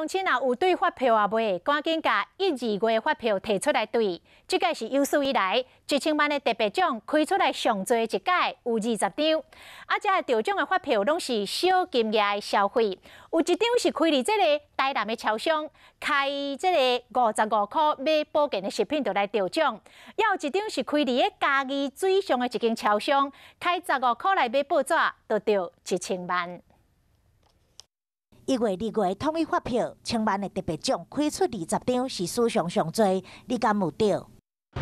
乡亲啊，有对发票啊买，赶紧甲1、2月发票摕出来对。这届是有史以来1000万的特别奖开出来上多一届，有20张。啊，这得奖的发票拢是小金额的消费，有一张是开伫这个台南的超商，开这个55块买保健的食品就来得奖；也有一张是开伫个嘉义水上的一间超商，开15块来买报纸，就得1000万。 1月、2月统一发票1000万的特别奖开出20张，是史上上多，你敢有得？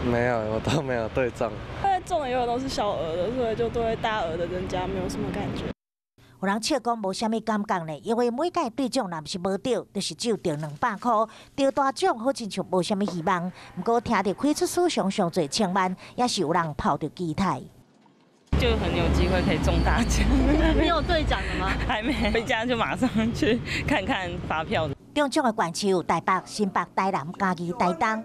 没有，我都没有对中。因为中的有的都是小额的，所以就对大额的人家没有什么感觉。有人笑讲无啥物感觉呢，因为每届对奖若毋是无得，就是只有得200块，得大奖好亲像无啥物希望。不过听到开出史上上多1000万，也是有人抱着期待。 就很有机会可以中大奖。你有兑奖的吗？还没，回家就马上去看看发票。中奖的县市有台北、新北、台南、嘉義、台東。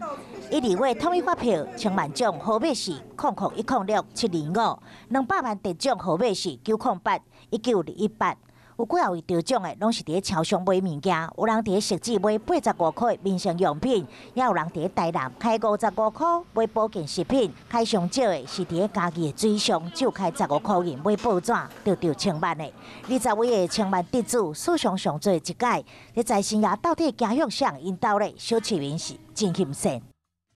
1、2月统一发票1000万奖号码是00106725，200万得奖号码是9081918。有几啊位得奖的，拢是伫超商买物件，有人伫食指买85块的民生用品，也有人伫台南开55块买保健食品，开上少的是伫嘉義的水上，就开15块银买报纸，得1000万的。20位的1000万得主，史上上多一届。在生涯到底走向啥引导咧？小市民是真谨慎。